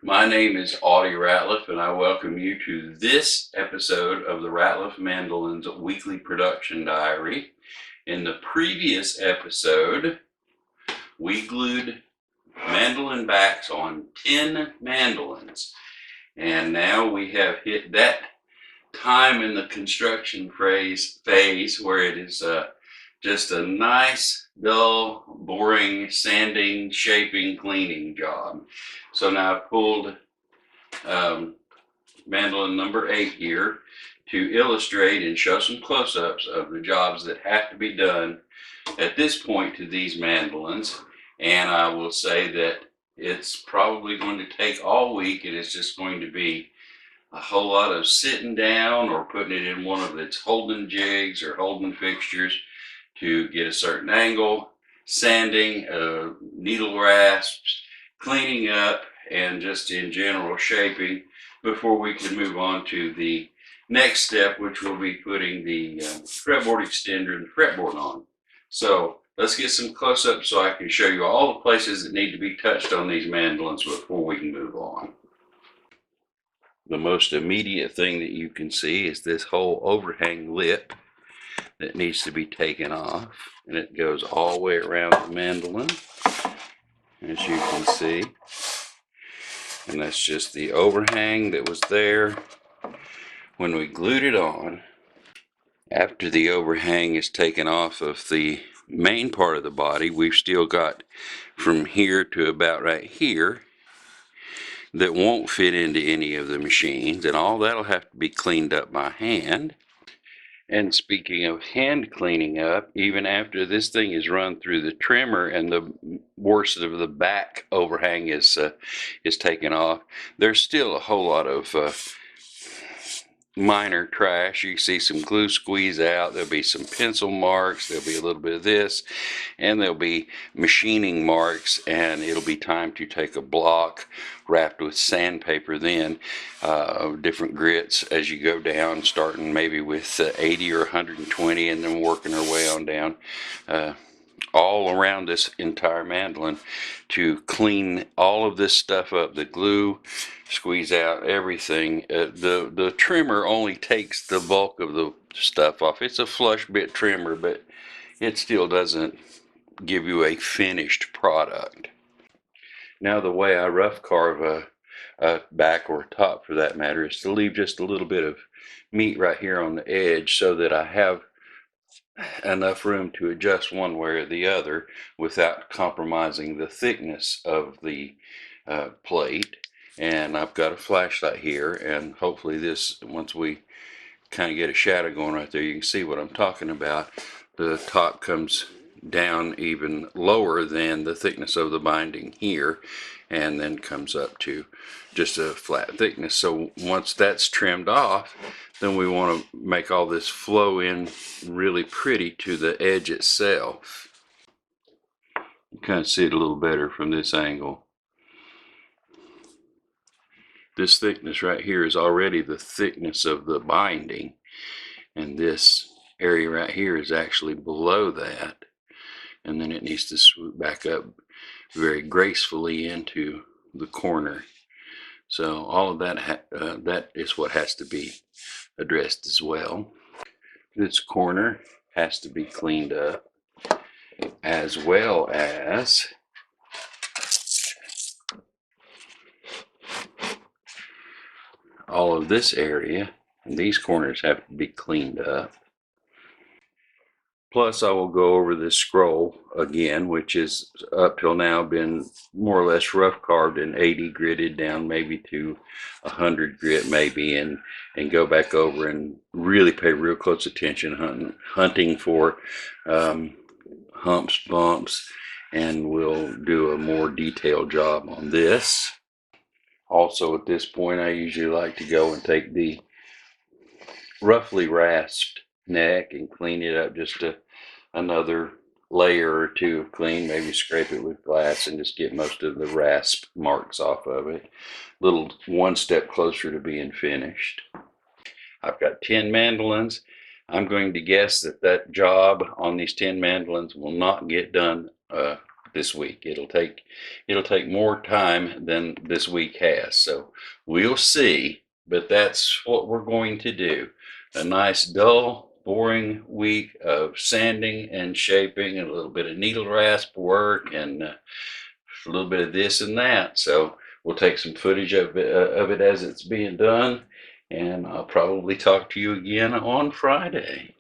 My name is Audie Ratliff, and I welcome you to this episode of the Ratliff Mandolins Weekly Production Diary. In the previous episode, we glued mandolin backs on 10 mandolins, and now we have hit that time in the construction phase where it is just a nice, dull, boring, sanding, shaping, cleaning job. So now I've pulled mandolin number 8 here to illustrate and show some close-ups of the jobs that have to be done at this point to these mandolins. And I will say that it's probably going to take all week, and it's just going to be a whole lot of sitting down or putting it in one of its holding jigs or holding fixtures to get a certain angle, sanding, needle rasps, cleaning up, and just in general shaping before we can move on to the next step, which will be putting the fretboard extender and the fretboard on. So let's get some close-ups so I can show you all the places that need to be touched on these mandolins before we can move on. The most immediate thing that you can see is this whole overhang lip that needs to be taken off, and it goes all the way around the mandolin, as you can see. And that's just the overhang that was there when we glued it on. After the overhang is taken off of the main part of the body, we've still got from here to about right here that won't fit into any of the machines, and all that'll have to be cleaned up by hand. And speaking of hand cleaning up, even after this thing is run through the trimmer and the worst of the back overhang is taken off, there's still a whole lot of minor trash. You see some glue squeeze out, there'll be some pencil marks, there'll be a little bit of this, and there'll be machining marks, and it'll be time to take a block wrapped with sandpaper then, different grits as you go down, starting maybe with 80 or 120 and then working our way on down all around this entire mandolin to clean all of this stuff up, the glue, squeeze out everything. The trimmer only takes the bulk of the stuff off. It's a flush bit trimmer, but it still doesn't give you a finished product. Now the way I rough carve a back or a top for that matter is to leave just a little bit of meat right here on the edge so that I have enough room to adjust one way or the other without compromising the thickness of the plate. And I've got a flashlight here, and hopefully this, once we kind of get a shadow going right there, you can see what I'm talking about. The top comes down even lower than the thickness of the binding here, and then comes up to just a flat thickness. So once that's trimmed off, then we want to make all this flow in really pretty to the edge itself. You kind of see it a little better from this angle. This thickness right here is already the thickness of the binding, and this area right here is actually below that, and then it needs to swoop back up very gracefully into the corner. So all of that that is what has to be addressed as well. This corner has to be cleaned up, as well as all of this area, and these corners have to be cleaned up. Plus, I will go over this scroll again, which is up till now been more or less rough carved and 80 gritted down maybe to 100 grit maybe, and go back over and really pay real close attention hunting for humps, bumps, and we'll do a more detailed job on this. Also at this point, I usually like to go and take the roughly rasped neck and clean it up just another layer or two of clean, maybe scrape it with glass and just get most of the rasp marks off of it. Little one step closer to being finished. I've got 10 mandolins. I'm going to guess that job on these 10 mandolins will not get done this week. It'll take more time than this week has. So we'll see, but that's what we're going to do. A nice dull, boring week of sanding and shaping and a little bit of needle rasp work and a little bit of this and that. So we'll take some footage of it as it's being done, and I'll probably talk to you again on Friday.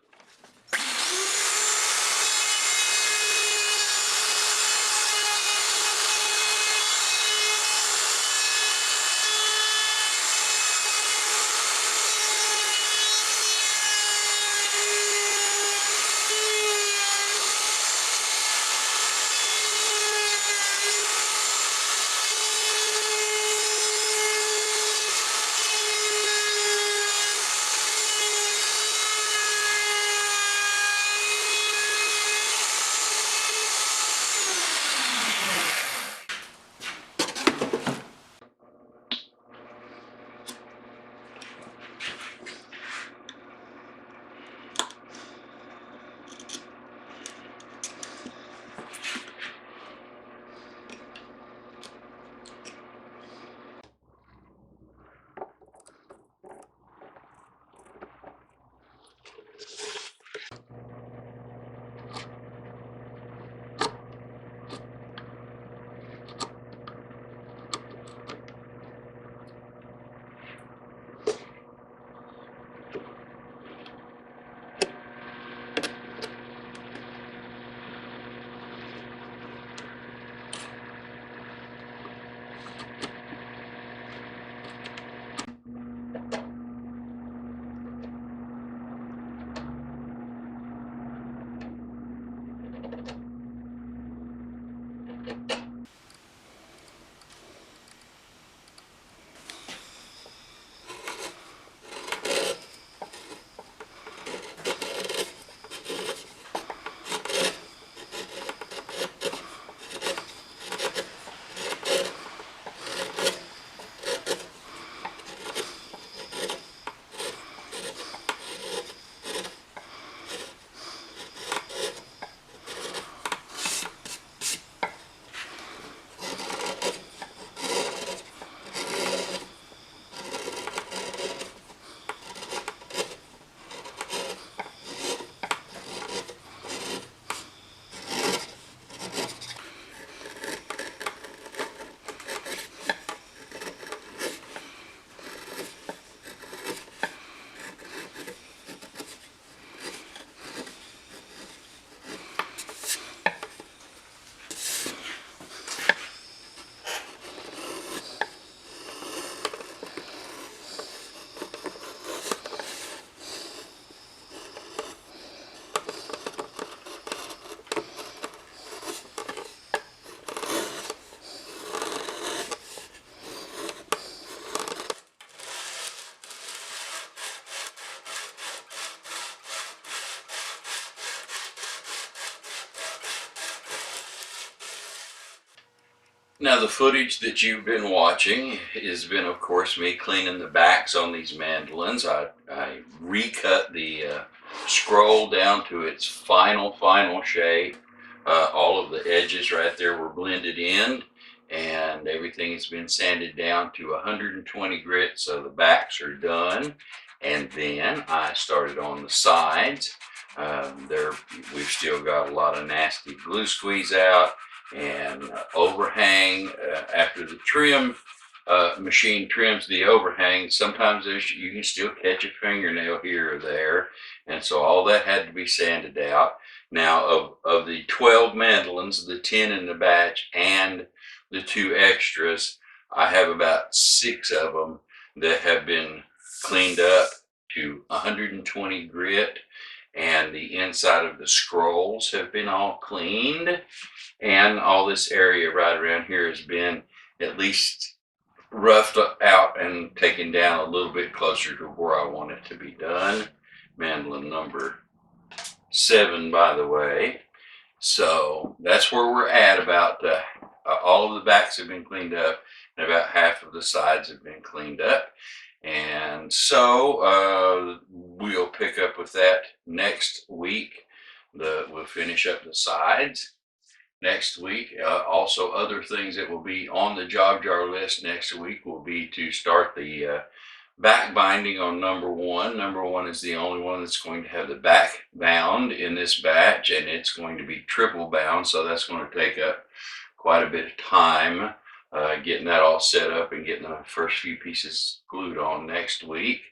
Now, the footage that you've been watching has been, of course, me cleaning the backs on these mandolins. I recut the scroll down to its final shape. All of the edges right there were blended in, and everything has been sanded down to 120 grit, so the backs are done. And then I started on the sides. There, we've still got a lot of nasty glue squeeze out and overhang after the trim machine trims the overhang. Sometimes you can still catch a fingernail here or there, and so all that had to be sanded out. Now, of the 12 mandolins, the 10 in the batch and the 2 extras, I have about 6 of them that have been cleaned up to 120 grit, and the inside of the scrolls have been all cleaned, and all this area right around here has been at least roughed out and taken down a little bit closer to where I want it to be done. Mandolin number 7, by the way. So that's where we're at. About all of the backs have been cleaned up, and about half of the sides have been cleaned up. And so we'll pick up with that next week. We'll finish up the sides, next week. Also, other things that will be on the job jar list next week will be to start the back binding on number one. Number one is the only one that's going to have the back bound in this batch, and it's going to be triple bound, so that's going to take up quite a bit of time getting that all set up and getting the first few pieces glued on next week.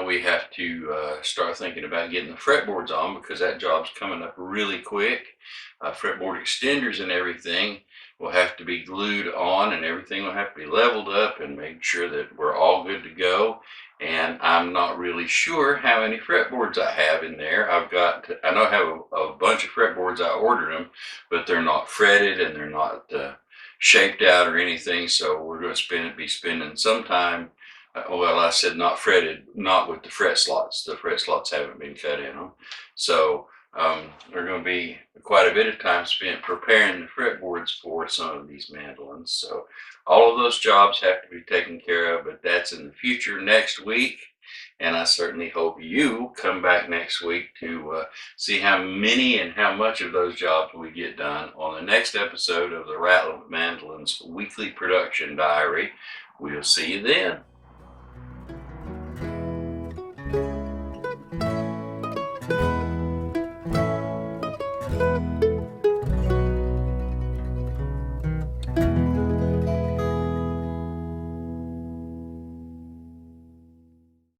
We have to start thinking about getting the fretboards on, because that job's coming up really quick. Fretboard extenders and everything will have to be glued on, and everything will have to be leveled up and make sure that we're all good to go. And I'm not really sure how many fretboards I have in there. I know I have a bunch of fretboards. I ordered them, but they're not fretted and they're not shaped out or anything. So we're going to be spending some time. Well, I said not fretted, not with the fret slots. The fret slots haven't been cut in them. So there's going to be quite a bit of time spent preparing the fretboards for some of these mandolins. So all of those jobs have to be taken care of, but that's in the future next week. And I certainly hope you come back next week to see how many and how much of those jobs we get done on the next episode of the Ratliff Mandolins Weekly Production Diary. We'll see you then.